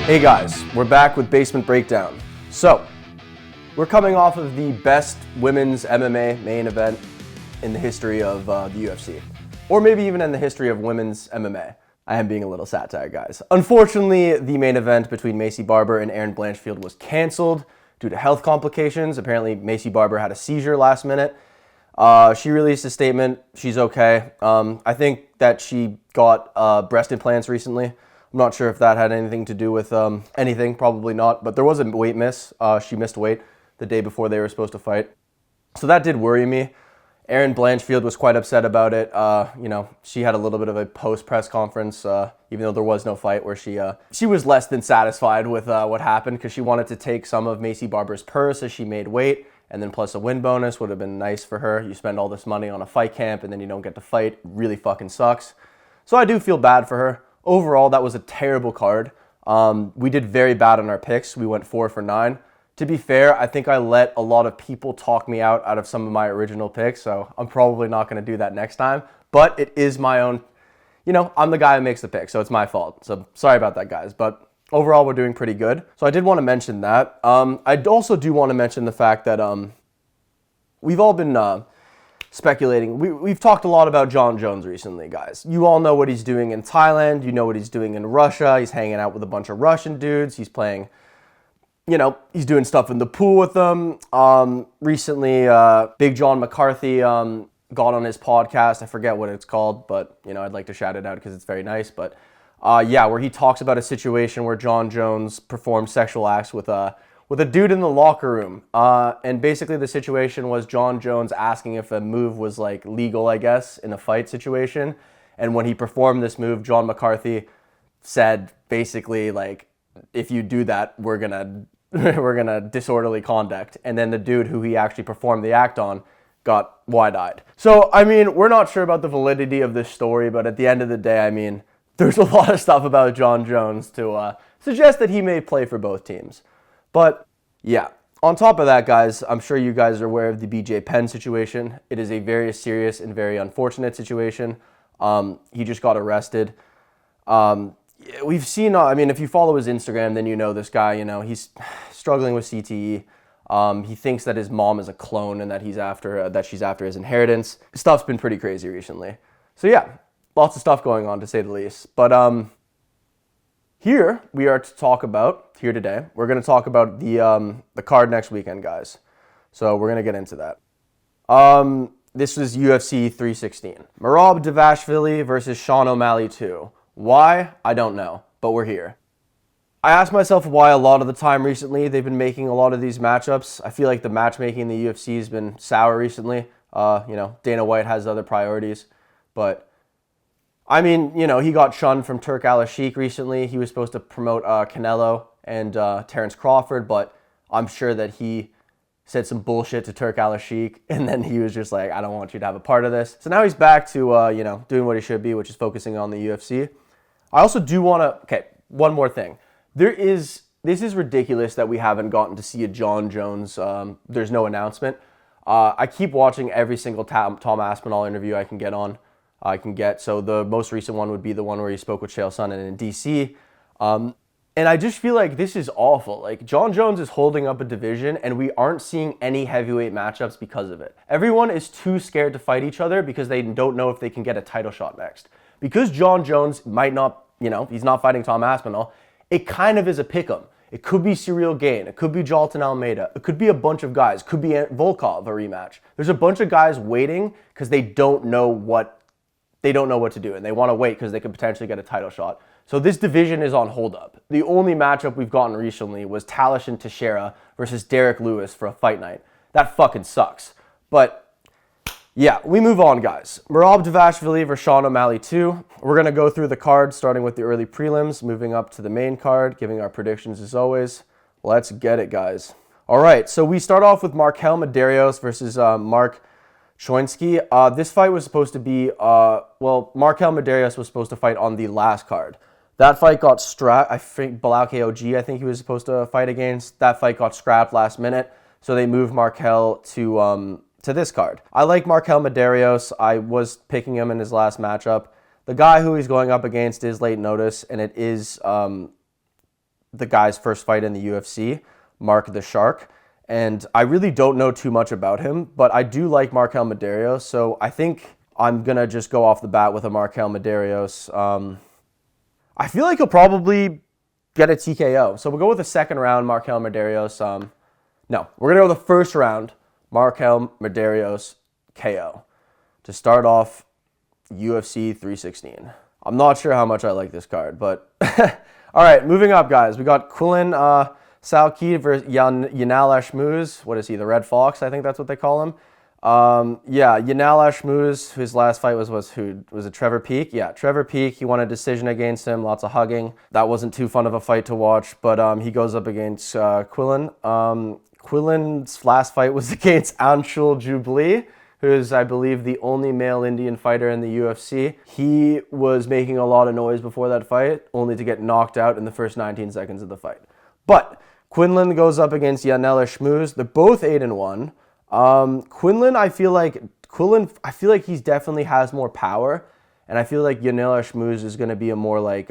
Hey guys, we're back with Basement Breakdown. So, we're coming off of the best women's MMA main event in the history of the UFC. Or maybe even in the history of women's MMA. I am being a little satire, guys. Unfortunately, the main event between Maycee Barber and Erin Blanchfield was canceled due to health complications. Apparently, Maycee Barber had a seizure last minute. She released a statement. She's okay. I think that she got breast implants recently. I'm not sure if that had anything to do with anything, probably not, but there was a weight miss. She missed weight the day before they were supposed to fight. So that did worry me. Erin Blanchfield was quite upset about it. She had a little bit of a post-press conference, even though there was no fight, where she was less than satisfied with what happened because she wanted to take some of Maycee Barber's purse as she made weight, and then plus a win bonus would have been nice for her. You spend all this money on a fight camp and then you don't get to fight. It really fucking sucks. So I do feel bad for her. Overall, that was a terrible card. We did very bad on our picks. We went 4 for 9. To be fair, I think I let a lot of people talk me out of some of my original picks, so I'm probably not going to do that next time. But it is my own, I'm the guy who makes the pick, so it's my fault. So sorry about that, guys. But overall, we're doing pretty good. So I did want to mention that. I also do want to mention the fact that we've all been speculating. We've talked a lot about Jon Jones recently, guys. You all know what he's doing in Thailand. You know what he's doing in Russia. He's hanging out with a bunch of Russian dudes. He's playing, he's doing stuff in the pool with them. Recently, Big John McCarthy got on his podcast. I forget what it's called, but, I'd like to shout it out because it's very nice. But, where he talks about a situation where Jon Jones performed sexual acts with a dude in the locker room. And basically the situation was Jon Jones asking if a move was legal, I guess, in a fight situation. And when he performed this move, John McCarthy said basically if you do that, we're gonna disorderly conduct. And then the dude who he actually performed the act on got wide-eyed. So, we're not sure about the validity of this story, but at the end of the day, there's a lot of stuff about Jon Jones to suggest that he may play for both teams. But yeah, on top of that, guys, I'm sure you guys are aware of the BJ Penn situation. It is a very serious and very unfortunate situation. He just got arrested. We've seen, if you follow his Instagram, then you know this guy, he's struggling with CTE. He thinks that his mom is a clone and that she's after his inheritance. Stuff's been pretty crazy recently. So yeah, lots of stuff going on, to say the least. But here we're going to talk about the card next weekend, guys. So we're going to get into that. This is UFC 316. Merab Dvalishvili versus Sean O'Malley 2. Why? I don't know, but we're here. I asked myself why a lot of the time recently they've been making a lot of these matchups. I feel like the matchmaking in the UFC has been sour recently. Dana White has other priorities, but he got shunned from Turk Al-Sheikh recently. He was supposed to promote Canelo and Terrence Crawford, but I'm sure that he said some bullshit to Turk Al-Sheikh, and then he was just like, I don't want you to have a part of this. So now he's back to, doing what he should be, which is focusing on the UFC. I also do want to, one more thing. This is ridiculous that we haven't gotten to see a Jon Jones, there's no announcement. I keep watching every single Tom Aspinall interview I can get. So the most recent one would be the one where he spoke with Chael Sonnen in DC. And I just feel like this is awful. Jon Jones is holding up a division and we aren't seeing any heavyweight matchups because of it. Everyone is too scared to fight each other because they don't know if they can get a title shot next. Because Jon Jones might not, he's not fighting Tom Aspinall, it kind of is a pick'em. It could be Cyril Gane. It could be Jalton Almeida. It could be a bunch of guys. It could be Volkov, a rematch. There's a bunch of guys waiting because they don't know what to do, and they want to wait because they could potentially get a title shot. So this division is on hold up. The only matchup we've gotten recently was Talish and Teixeira versus Derek Lewis for a fight night. That fucking sucks. But yeah, we move on, guys. Merab Dvalishvili versus Sean O'Malley 2. We're going to go through the card, starting with the early prelims, moving up to the main card, giving our predictions as always. Let's get it, guys. All right, so we start off with Markel Medeiros versus Mark Choinsky. This fight was supposed to be, Markel Medeiros was supposed to fight on the last card. That fight got scrapped. I think Bilal KOG, I think he was supposed to fight against. That fight got scrapped last minute, so they moved Markel to this card. I like Markel Medeiros. I was picking him in his last matchup. The guy who he's going up against is late notice, and it is the guy's first fight in the UFC, Mark the Shark. And I really don't know too much about him, but I do like Markel Medeiros, so I think I'm going to just go off the bat with a Markel Medeiros. I feel like he'll probably get a TKO. So we'll go with the second round, Markel Medeiros. No, we're going to go with the first round, Markel Medeiros KO. To start off UFC 316. I'm not sure how much I like this card, but all right, moving up, guys. We got Quillen Salkid versus Yanal Ashmouz. What is he, the Red Fox? I think that's what they call him. Yeah, Yanal Ashmouz, whose last fight was it Trevor Peek? Yeah, Trevor Peek. He won a decision against him, lots of hugging. That wasn't too fun of a fight to watch, but he goes up against Quillen. Quillen's last fight was against Anshul Jubli, who is, I believe, the only male Indian fighter in the UFC. He was making a lot of noise before that fight, only to get knocked out in the first 19 seconds of the fight. But Quinlan goes up against Yanal Ashmouz. They're both 8-1. Quinlan, I feel like he definitely has more power, and I feel like Yanal Ashmouz is going to be a more like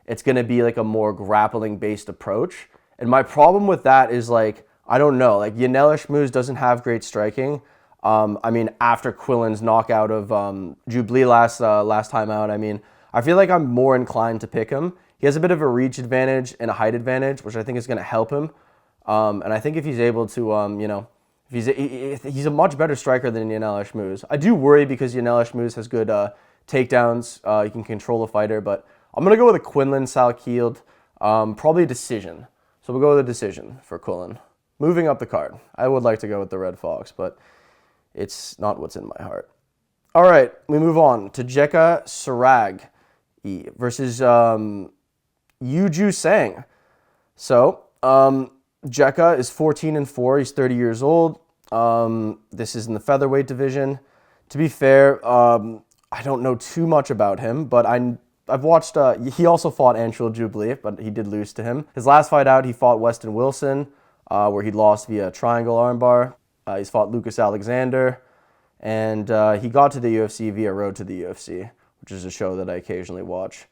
it's going to be like a more grappling based approach. And my problem with that is, like, I don't know, like Yanal Ashmouz doesn't have great striking. I mean, after Quillen's knockout of Jubli last time out, I mean, I feel like I'm more inclined to pick him. He has a bit of a reach advantage and a height advantage, which I think is going to help him. And I think if he's able to, you know, if he's a much better striker than Yanal Ashmouz. I do worry because Yanal Ashmouz has good takedowns. He can control a fighter, but I'm going to go with a Quinlan Salkid, probably a decision. So we'll go with a decision for Quillen. Moving up the card. I would like to go with the Red Fox, but it's not what's in my heart. All right, we move on to Jeka Sarag versus Yuju Sang. So, Jeka is 14-4. He's 30 years old. This is in the featherweight division. To be fair, I don't know too much about him, but I've watched. He also fought Anshul Jubli, but he did lose to him. His last fight out, he fought Weston Wilson, where he lost via triangle armbar. He's fought Lucas Alexander, and he got to the UFC via Road to the UFC, which is a show that I occasionally watch.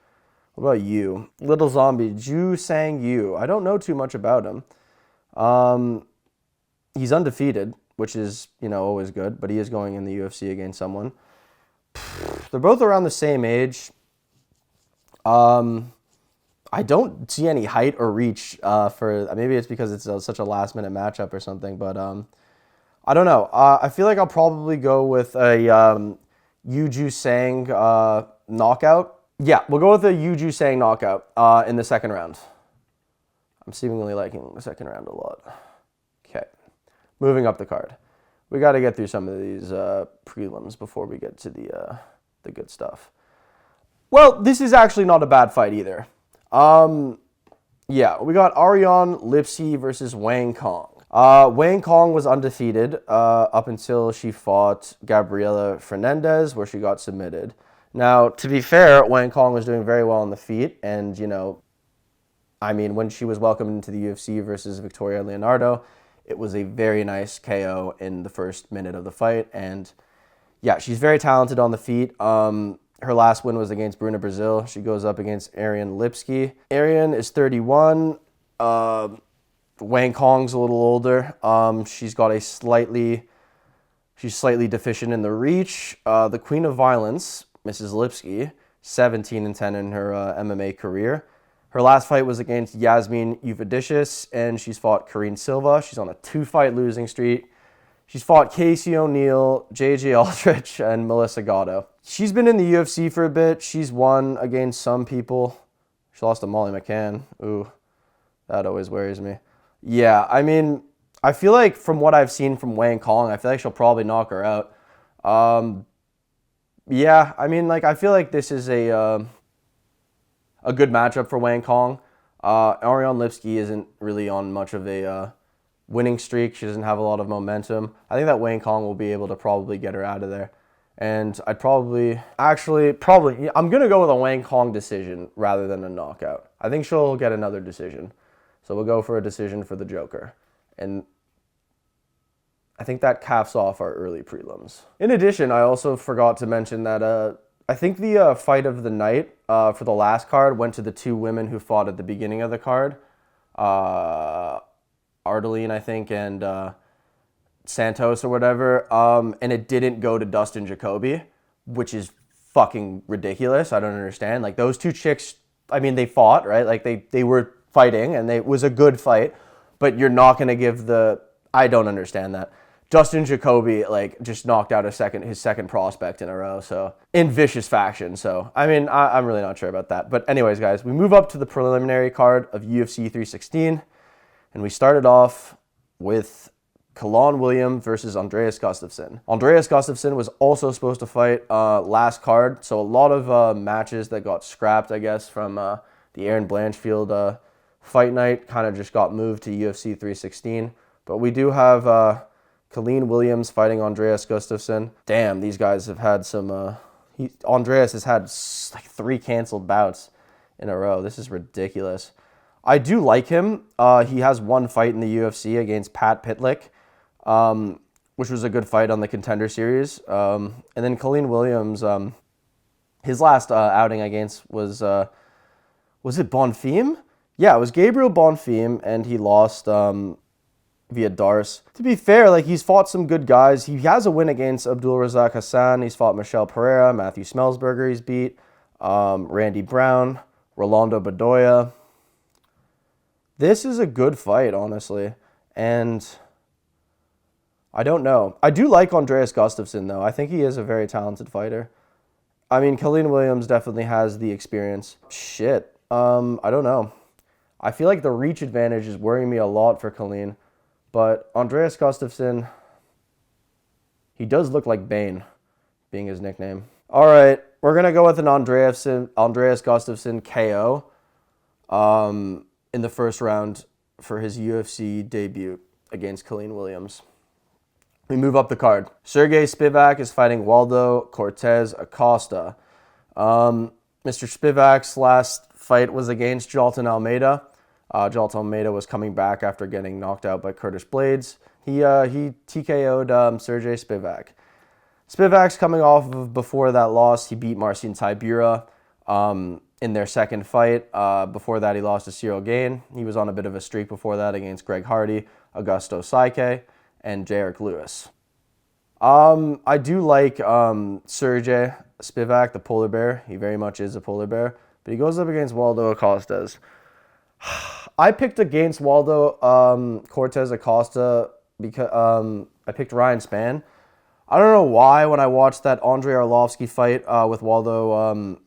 What about you? Little Zombie, Ju Sang Yu. I don't know too much about him. He's undefeated, which is, you know, always good, but he is going in the UFC against someone. They're both around the same age. I don't see any height or reach for, maybe it's because it's such a last-minute matchup or something, but I don't know. I feel like I'll probably go with a Yuju Sang knockout. Yeah, we'll go with a Yuju Sang knockout in the second round. I'm seemingly liking the second round a lot. Okay, moving up the card. We got to get through some of these prelims before we get to the good stuff. Well, this is actually not a bad fight either. Yeah, we got Ariane Lipsky versus Wang Kong. Wang Kong was undefeated up until she fought Gabriela Fernandez, where she got submitted. Now, to be fair, Wang Kong was doing very well on the feet, and, you know, I mean, when she was welcomed into the UFC versus Victoria Leonardo, it was a very nice KO in the first minute of the fight, and yeah, she's very talented on the feet. Her last win was against Bruna Brazil. She goes up against Ariane Lipsky. Ariane is 31. Wang Kong's a little older. She's slightly deficient in the reach. The Queen of Violence, Mrs. Lipsky, 17-10 in her MMA career. Her last fight was against Yasmin Uvadicius, and she's fought Karine Silva. She's on a 2-fight losing streak. She's fought Casey O'Neill, JJ Aldrich, and Melissa Gatto. She's been in the UFC for a bit. She's won against some people. She lost to Molly McCann. Ooh, that always worries me. Yeah, I mean, I feel like from what I've seen from Wang Kong, I feel like she'll probably knock her out. Yeah, I mean, like, I feel like this is a good matchup for Wang Kong. Ariane Lipsky isn't really on much of a winning streak. She doesn't have a lot of momentum. I think that Wang Kong will be able to probably get her out of there. And I'd probably, I'm going to go with a Wang Kong decision rather than a knockout. I think she'll get another decision. So we'll go for a decision for the Joker. And I think that caps off our early prelims. In addition, I also forgot to mention that I think the fight of the night for the last card went to the 2 women who fought at the beginning of the card. Ardeline, I think, and Santos or whatever. And it didn't go to Dustin Jacoby, which is fucking ridiculous. I don't understand. Like, those 2 chicks, I mean, they fought, right? Like, they were fighting, and it was a good fight. But you're not going to give I don't understand that. Justin Jacoby, like, just knocked out his second prospect in a row, so, in vicious fashion. So, I mean, I'm really not sure about that. But anyways, guys, we move up to the preliminary card of UFC 316, and we started off with Kalon Williams versus Andreas Gustafsson. Andreas Gustafsson was also supposed to fight last card, so a lot of matches that got scrapped, I guess, from the Aaron Blanchfield fight night kind of just got moved to UFC 316. But we do have Colleen Williams fighting Andreas Gustafsson. Damn, these guys have had some... Andreas has had like 3 canceled bouts in a row. This is ridiculous. I do like him. He has 1 fight in the UFC against Pat Pitlick, which was a good fight on the Contender Series. And then Colleen Williams, his last outing against was it Bonfim? Yeah, it was Gabriel Bonfim, and he lost... via Darce. To be fair, like, he's fought some good guys. He has a win against Abdulrazak Hassan. He's fought Michelle Pereira, Matthew Smelsberger he's beat, Randy Brown, Rolando Bedoya. This is a good fight, honestly. And I don't know. I do like Andreas Gustafsson, though. I think he is a very talented fighter. I mean, Colleen Williams definitely has the experience. Shit. I don't know. I feel like the reach advantage is worrying me a lot for Colleen. But Andreas Gustafsson, he does look like Bane, being his nickname. All right, we're going to go with an Andreas Gustafsson KO in the first round for his UFC debut against Colleen Williams. We move up the card. Sergey Spivak is fighting Waldo Cortez Acosta. Mr. Spivak's last fight was against Jalton Almeida. Jalton Almeida was coming back after getting knocked out by Curtis Blades. He TKO'd Sergey Spivak. Spivak's coming off of, before that loss, he beat Marcin Tybura in their second fight. Before that, he lost to Cyril Gane. He was on a bit of a streak before that against Greg Hardy, Augusto Saike, and Jarek Lewis. I do like Sergey Spivak, the polar bear. He very much is a polar bear. But he goes up against Waldo Acosta. I picked against Waldo Cortez Acosta because I picked Ryan Spann. I don't know why when I watched that Andrei Arlovsky fight with Waldo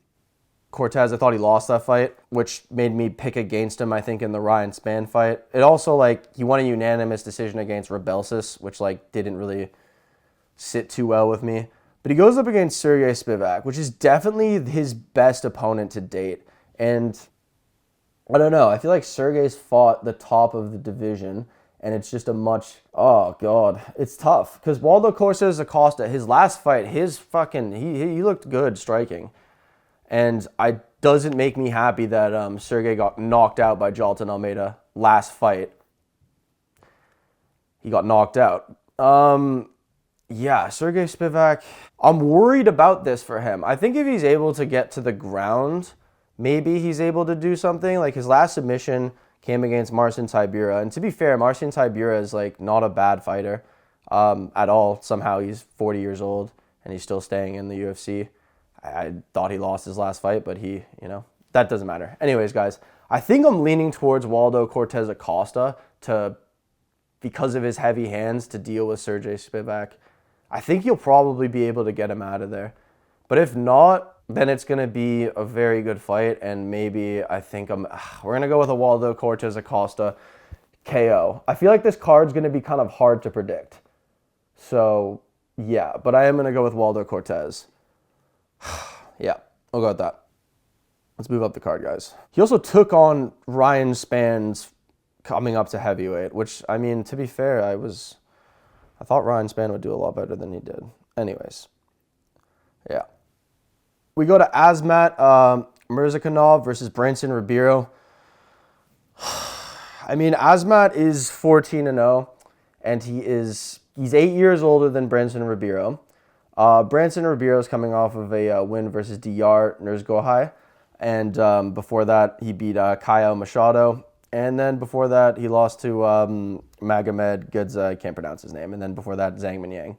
Cortez, I thought he lost that fight, which made me pick against him, I think, in the Ryan Spann fight. It also, like, he won a unanimous decision against Rebelsis, which, like, didn't really sit too well with me. But he goes up against Sergey Spivak, which is definitely his best opponent to date. And I don't know. I feel like Sergey's fought the top of the division, and it's just a much... Oh, God. It's tough. Because Waldo Cortez Acosta, his last fight, he looked good striking. And it doesn't make me happy that Sergey got knocked out by Jalton Almeida last fight. He got knocked out. Yeah, Sergey Spivak, I'm worried about this for him. I think if he's able to get to the ground... Maybe he's able to do something. Like, his last submission came against Marcin Tybura. And to be fair, Marcin Tybura is, like, not a bad fighter at all. Somehow he's 40 years old and he's still staying in the UFC. I thought he lost his last fight, but that doesn't matter. Anyways, guys, I think I'm leaning towards Waldo Cortez Acosta because of his heavy hands to deal with Sergey Spivak. I think he'll probably be able to get him out of there. But if not, then it's going to be a very good fight, and maybe we're going to go with a Waldo Cortez Acosta KO. I feel like this card's going to be kind of hard to predict. So, yeah, but I am going to go with Waldo Cortez. Yeah, I'll go with that. Let's move up the card, guys. He also took on Ryan Spann's coming up to heavyweight, which, I mean, to be fair, I thought Ryan Spann would do a lot better than he did. Anyways, yeah. We go to Azmat Mirzakhanov versus Branson Ribeiro. I mean, Azmat is 14-0, and he's 8 years older than Branson Ribeiro. Branson Ribeiro is coming off of a win versus Diyar Nurzgohai, And before that, he beat Caio Machado. And then before that, he lost to Magomed Goodza. I can't pronounce his name. And then before that, Zhang Minyang.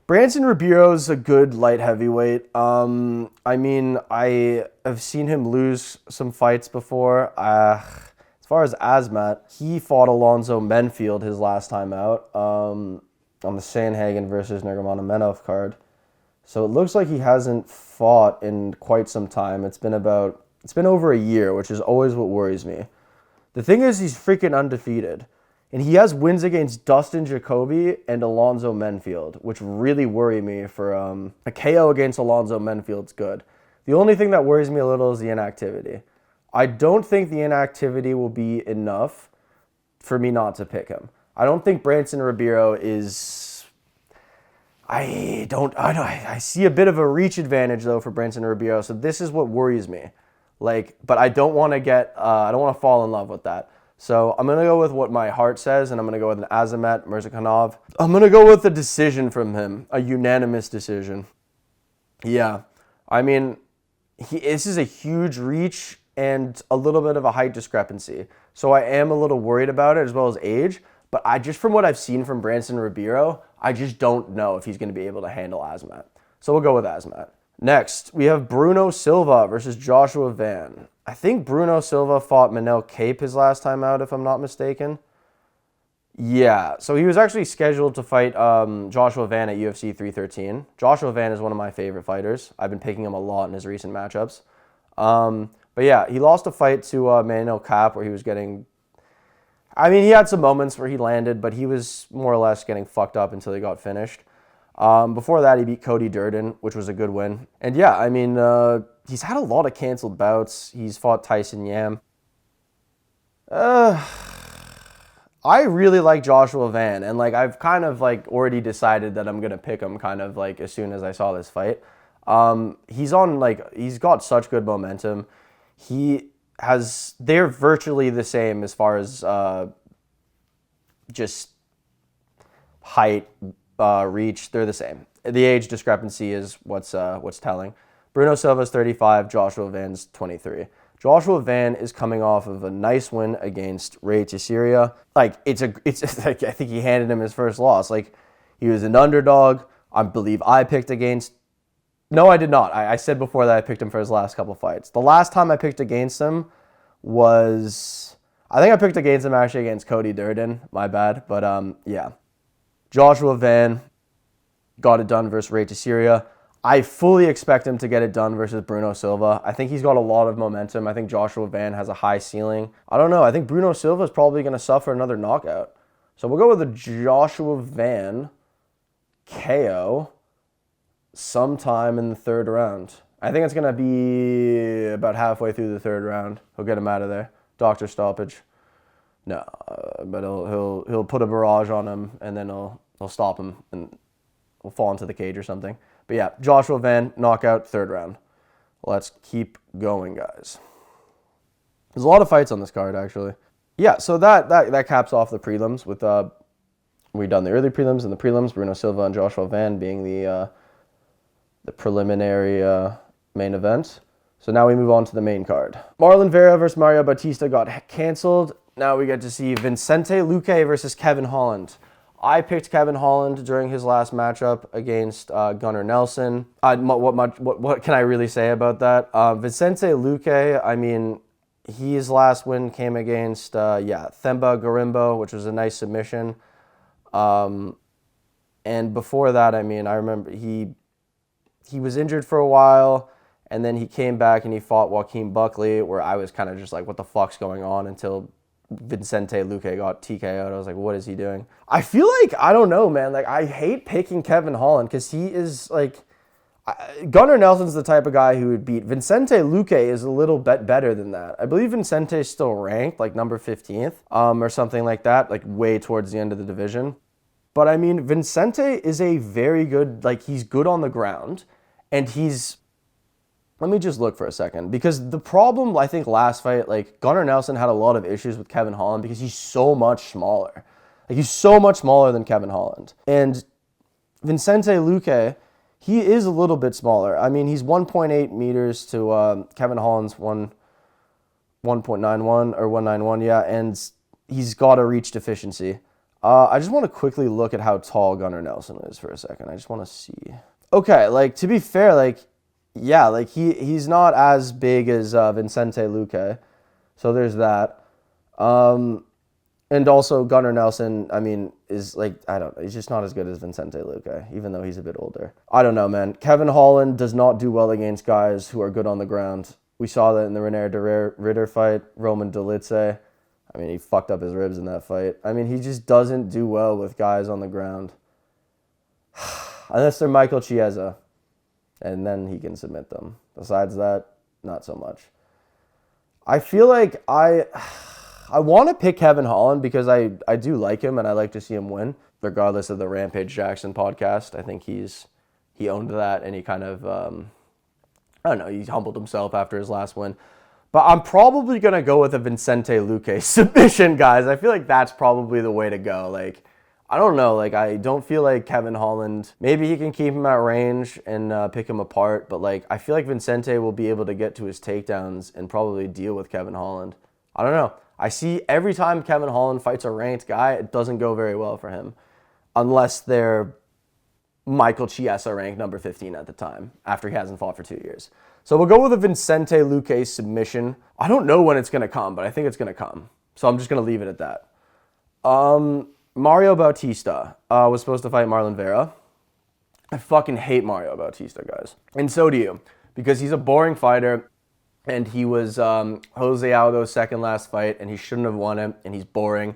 Brandon Ribeiro's a good light heavyweight. I mean, I have seen him lose some fights before. As far as Azmat, he fought Alonzo Menfield his last time out on the Sandhagen versus Nurmagomedov card. So it looks like he hasn't fought in quite some time. It's been over a year, which is always what worries me. The thing is, he's freaking undefeated. And he has wins against Dustin Jacoby and Alonzo Menfield, which really worry me for a KO against Alonzo Menfield's good. The only thing that worries me a little is the inactivity. I don't think the inactivity will be enough for me not to pick him. I don't think Brandon Ribeiro is... I see a bit of a reach advantage, though, for Brandon Ribeiro, so this is what worries me. But I don't want to fall in love with that. So I'm going to go with what my heart says, and I'm going to go with an Azamat Murzakanov. I'm going to go with a decision from him, a unanimous decision. Yeah, I mean, this is a huge reach and a little bit of a height discrepancy. So I am a little worried about it, as well as age. But just from what I've seen from Brandon Ribeiro, I just don't know if he's going to be able to handle Azamat. So we'll go with Azamat. Next, we have Bruno Silva versus Joshua Van. I think Bruno Silva fought Manel Kape his last time out, if I'm not mistaken. Yeah, so he was actually scheduled to fight Joshua Van at UFC 313. Joshua Van is one of my favorite fighters. I've been picking him a lot in his recent matchups. But yeah, he lost a fight to Manel Kape where he was getting... I mean, he had some moments where he landed, but he was more or less getting fucked up until he got finished. Before that, he beat Cody Durden, which was a good win. And yeah, I mean, he's had a lot of canceled bouts. He's fought Tyson Yam. I really like Joshua Van, and I've kind of already decided that I'm gonna pick him kind of as soon as I saw this fight. He's got such good momentum. They're virtually the same as far as just height, reach. They're the same. The age discrepancy is what's telling. Bruno Silva's 35, Joshua Van's 23. Joshua Van is coming off of a nice win against Ray Teixeira. I think he handed him his first loss. He was an underdog. I believe I picked against... No, I did not. I said before that I picked him for his last couple fights. The last time I picked against him was... I think I picked against him actually against Cody Durden. My bad. But yeah. Joshua Van got it done versus Ray Teixeira. I fully expect him to get it done versus Bruno Silva. I think he's got a lot of momentum. I think Joshua Van has a high ceiling. I don't know. I think Bruno Silva is probably going to suffer another knockout. So we'll go with the Joshua Van KO sometime in the third round. I think it's going to be about halfway through the third round. He'll get him out of there. Doctor stoppage. No, but he'll put a barrage on him, and then he'll stop him, and he'll fall into the cage or something. But yeah, Joshua Van, knockout, third round. Let's keep going, guys. There's a lot of fights on this card, actually. Yeah, so that caps off the prelims with we've done the early prelims and the prelims. Bruno Silva and Joshua Van being the preliminary main event. So now we move on to the main card. Marlon Vera versus Mario Bautista got canceled. Now we get to see Vicente Luque versus Kevin Holland. I picked Kevin Holland during his last matchup against Gunnar Nelson. What can I really say about that? Vicente Luque, I mean, his last win came against Themba Gorimbo, which was a nice submission. And before that, I mean, I remember he was injured for a while, and then he came back and he fought Joaquin Buckley, where I was kind of just like, what the fuck's going on, until Vicente Luque got TKO'd. I was like, what is he doing? I feel like, I don't know, man. I hate picking Kevin Holland because he is Gunnar Nelson's the type of guy who would beat. Vicente Luque is a little bit better than that. I believe Vicente is still ranked number 15th or something like that, way towards the end of the division. But I mean, Vicente is a very good, he's good on the ground, and he's... Let me just look for a second, because the problem, I think, last fight, Gunnar Nelson had a lot of issues with Kevin Holland because he's so much smaller. He's so much smaller than Kevin Holland. And Vicente Luque, he is a little bit smaller. I mean, he's 1.8 meters to Kevin Holland's 1.91 or 191, yeah, and he's got a reach deficiency. I just want to quickly look at how tall Gunnar Nelson is for a second. I just want to see. Okay, like, to be fair, like, yeah, like, he's not as big as Vicente Luque, so there's that. And also Gunnar Nelson, I mean, is like, I don't know, he's just not as good as Vicente Luque, even though he's a bit older. I don't know, man. Kevin Holland does not do well against guys who are good on the ground. We saw that in the René de Ritter fight, Roman Dolidze. I mean, he fucked up his ribs in that fight. I mean, he just doesn't do well with guys on the ground. Unless they're Michael Chiesa, and then he can submit them. Besides that, not so much. I feel like I want to pick Kevin Holland because I do like him and I like to see him win, regardless of the Rampage Jackson podcast. I think he owned that and he kind of, I don't know, he humbled himself after his last win. But I'm probably going to go with a Vicente Luque submission, guys. I feel like that's probably the way to go. Like, I don't know. Like, I don't feel like Kevin Holland, maybe he can keep him at range and pick him apart. But, like, I feel like Vicente will be able to get to his takedowns and probably deal with Kevin Holland. I don't know. I see every time Kevin Holland fights a ranked guy, it doesn't go very well for him. Unless they're Michael Chiesa ranked number 15 at the time, after he hasn't fought for 2 years. So we'll go with a Vicente Luque submission. I don't know when it's going to come, but I think it's going to come. So I'm just going to leave it at that. Mario Bautista was supposed to fight Marlon Vera. I fucking hate Mario Bautista, guys. And so do you, because he's a boring fighter, and he was Jose Aldo's second last fight, and he shouldn't have won it, and he's boring,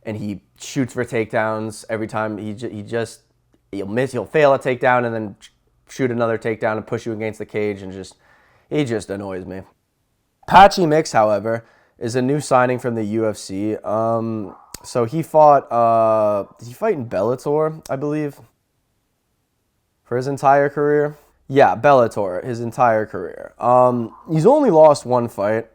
and he shoots for takedowns every time. He'll miss, he'll fail a takedown, and then shoot another takedown and push you against the cage, and he just annoys me. Patchy Mix, however, is a new signing from the UFC. So he fought, did he fight in Bellator, I believe, for his entire career? Yeah, Bellator, his entire career. He's only lost one fight.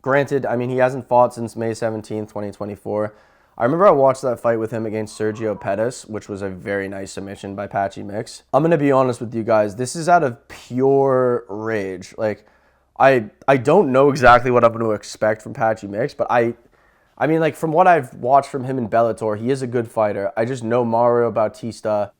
Granted, I mean, he hasn't fought since May 17th, 2024. I remember I watched that fight with him against Sergio Pettis, which was a very nice submission by Patchy Mix. I'm going to be honest with you guys. This is out of pure rage. Like, I don't know exactly what I'm going to expect from Patchy Mix, but I mean, like, from what I've watched from him in Bellator, he is a good fighter. I just know Mario Bautista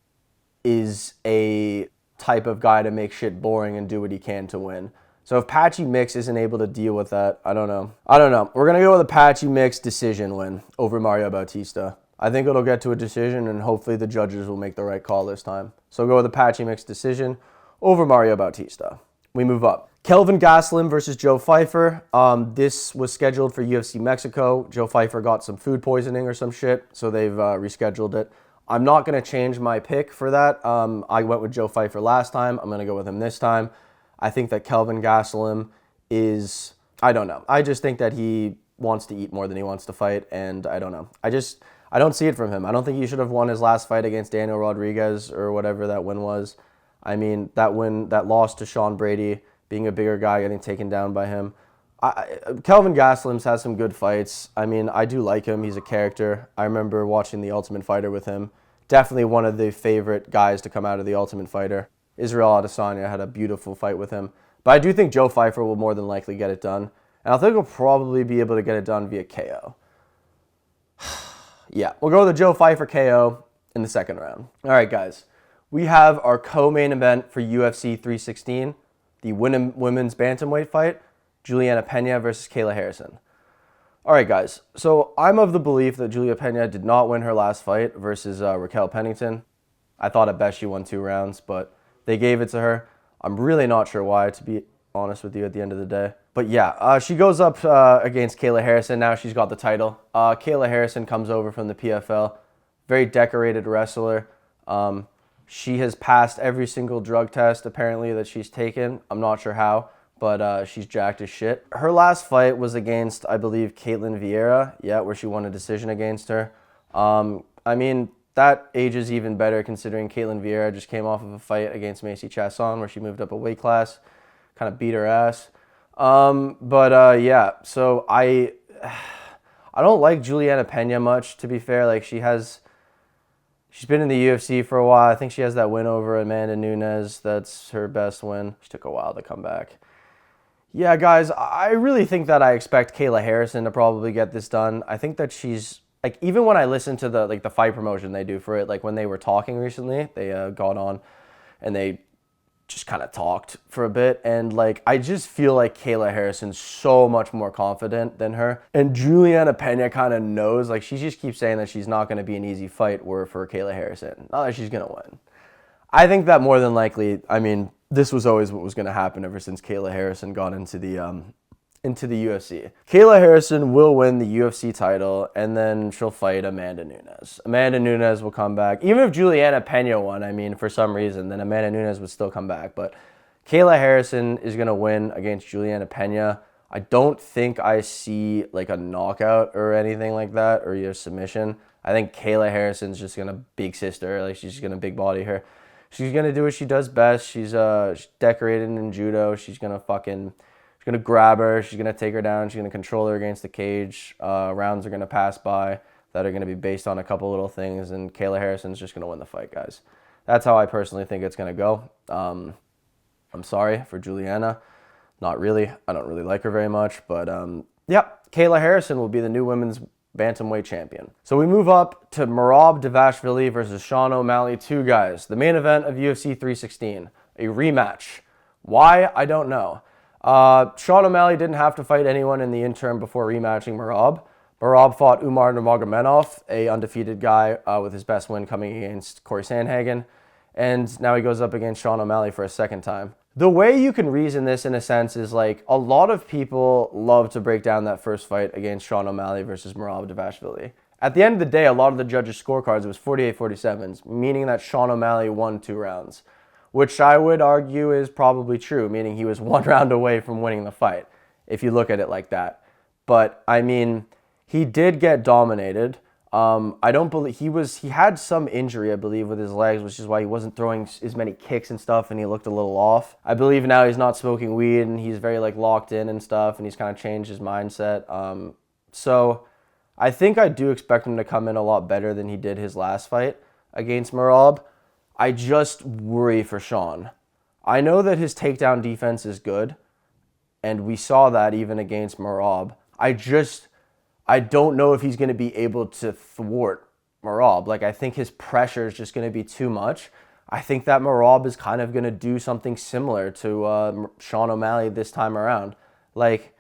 is a type of guy to make shit boring and do what he can to win. So if Patchy Mix isn't able to deal with that, I don't know. We're going to go with a Patchy Mix decision win over Mario Bautista. I think it'll get to a decision, and hopefully the judges will make the right call this time. So go with a Patchy Mix decision over Mario Bautista. We move up. Kelvin Gastelum versus Joe Pfeiffer. This was scheduled for UFC Mexico. Joe Pfeiffer got some food poisoning or some shit, so they've rescheduled it. I'm not going to change my pick for that. I went with Joe Pfeiffer last time. I'm going to go with him this time. I think that Kelvin Gastelum is, I don't know. I just think that he wants to eat more than he wants to fight, and I don't know. I don't see it from him. I don't think he should have won his last fight against Daniel Rodriguez or whatever that win was. I mean, that loss to Sean Brady, being a bigger guy, getting taken down by him. Kelvin Gastelum's has some good fights. I mean, I do like him. He's a character. I remember watching The Ultimate Fighter with him. Definitely one of the favorite guys to come out of The Ultimate Fighter. Israel Adesanya had a beautiful fight with him. But I do think Joe Pfeiffer will more than likely get it done. And I think he'll probably be able to get it done via KO. Yeah, we'll go with the Joe Pfeiffer KO in the second round. All right, guys. We have our co-main event for UFC 316, the women's bantamweight fight, Juliana Pena versus Kayla Harrison. All right, guys. So I'm of the belief that Julia Pena did not win her last fight versus Raquel Pennington. I thought at best she won 2 rounds, but they gave it to her. I'm really not sure why, to be honest with you, at the end of the day. But yeah, she goes up against Kayla Harrison. Now she's got the title. Kayla Harrison comes over from the PFL. Very decorated wrestler. She has passed every single drug test, apparently, that she's taken. I'm not sure how, but she's jacked as shit. Her last fight was against, I believe, Caitlin Vieira. Yeah, where she won a decision against her. I mean, that ages even better considering Caitlin Vieira just came off of a fight against Macy Chiasson where she moved up a weight class, kind of beat her ass. Yeah, so I don't like Juliana Pena much, to be fair. Like, she has She's been in the UFC for a while. I think she has that win over Amanda Nunes. That's her best win. She took a while to come back. Yeah, guys, I really think that I expect Kayla Harrison to probably get this done. I think that she's, like, even when I listen to the fight promotion they do for it, like when they were talking recently, they got on and they just kind of talked for a bit, and like I just feel like Kayla Harrison's so much more confident than her, and Juliana Pena kind of knows, like she just keeps saying that she's not going to be an easy fight for Kayla Harrison, not that she's going to win. I think that more than likely, I mean, this was always what was going to happen ever since Kayla Harrison got into the UFC. Kayla Harrison will win the UFC title, and then she'll fight Amanda Nunes. Amanda Nunes will come back. Even if Juliana Pena won, I mean, for some reason, then Amanda Nunes would still come back. But Kayla Harrison is going to win against Juliana Pena. I don't think I see like a knockout or anything like that, or your submission. I think Kayla Harrison's just going to big sister. Like, she's just going to big body her. She's going to do what she does best. She's decorated in judo. She's going to grab her. She's going to take her down. She's going to control her against the cage. Rounds are going to pass by that are going to be based on a couple little things, and Kayla Harrison's just going to win the fight, guys. That's how I personally think it's going to go. I'm sorry for Juliana. Not really. I don't really like her very much, but yeah, Kayla Harrison will be the new women's bantamweight champion. So we move up to Merab Dvalishvili versus Sean O'Malley 2, guys. The main event of UFC 316, a rematch. Why? I don't know. Sean O'Malley didn't have to fight anyone in the interim before rematching Merab. Merab fought Umar Nurmagomedov, a undefeated guy with his best win coming against Corey Sandhagen. And now he goes up against Sean O'Malley for a second time. The way you can reason this in a sense is like a lot of people love to break down that first fight against Sean O'Malley versus Merab Dvalishvili. At the end of the day, a lot of the judges' scorecards, it was 48-47, meaning that Sean O'Malley won 2 rounds. Which I would argue is probably true, meaning he was 1 round away from winning the fight, if you look at it like that. But, I mean, he did get dominated. I don't believe he had some injury, I believe, with his legs, which is why he wasn't throwing as many kicks and stuff, and he looked a little off. I believe now he's not smoking weed, and he's very, like, locked in and stuff, and he's kind of changed his mindset. So I think I do expect him to come in a lot better than he did his last fight against Merab. I just worry for Sean. I know that his takedown defense is good, and we saw that even against Merab. I don't know if he's going to be able to thwart Merab. Like, I think his pressure is just going to be too much. I think that Merab is kind of going to do something similar to Sean O'Malley this time around. Like,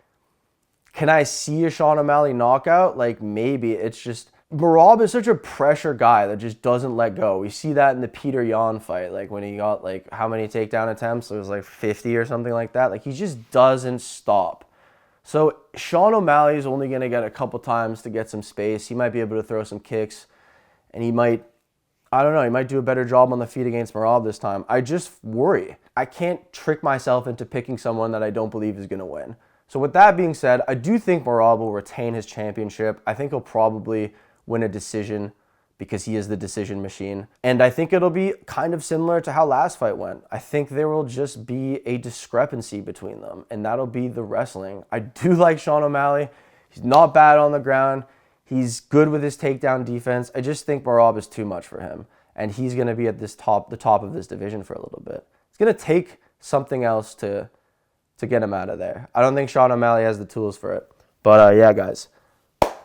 can I see a Sean O'Malley knockout? Like, maybe. It's just, Merab is such a pressure guy that just doesn't let go. We see that in the Peter Yan fight, like when he got like how many takedown attempts? It was like 50 or something like that. Like, he just doesn't stop. So Sean O'Malley is only going to get a couple times to get some space. He might be able to throw some kicks, and he might, I don't know, he might do a better job on the feet against Merab this time. I just worry. I can't trick myself into picking someone that I don't believe is going to win. So with that being said, I do think Merab will retain his championship. I think he'll probably win a decision because he is the decision machine. And I think it'll be kind of similar to how last fight went. I think there will just be a discrepancy between them, and that'll be the wrestling. I do like Sean O'Malley. He's not bad on the ground. He's good with his takedown defense. I just think Merab is too much for him, and he's going to be at the top of this division for a little bit. It's going to take something else to get him out of there. I don't think Sean O'Malley has the tools for it. But yeah, guys.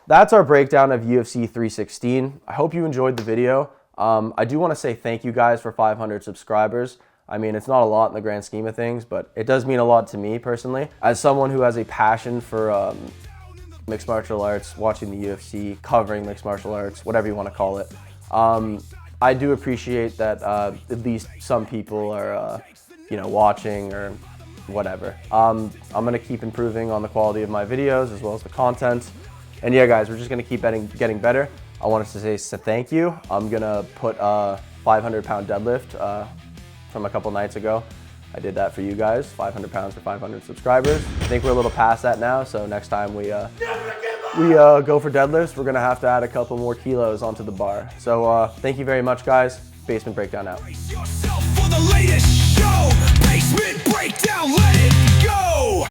That's our breakdown of UFC 316. I hope you enjoyed the video. I do want to say thank you guys for 500 subscribers. I mean, it's not a lot in the grand scheme of things, but it does mean a lot to me personally. As someone who has a passion for mixed martial arts, watching the UFC, covering mixed martial arts, whatever you want to call it, I do appreciate that at least some people are, watching or whatever. I'm going to keep improving on the quality of my videos as well as the content. And yeah, guys, we're just going to keep getting better. I wanted to say thank you. I'm going to put a 500-pound deadlift from a couple nights ago. I did that for you guys, 500 pounds for 500 subscribers. I think we're a little past that now, so next time we go for deadlifts, we're going to have to add a couple more kilos onto the bar. So thank you very much, guys. Basement Breakdown out. Brace yourself for the latest show. Basement Breakdown, let it go!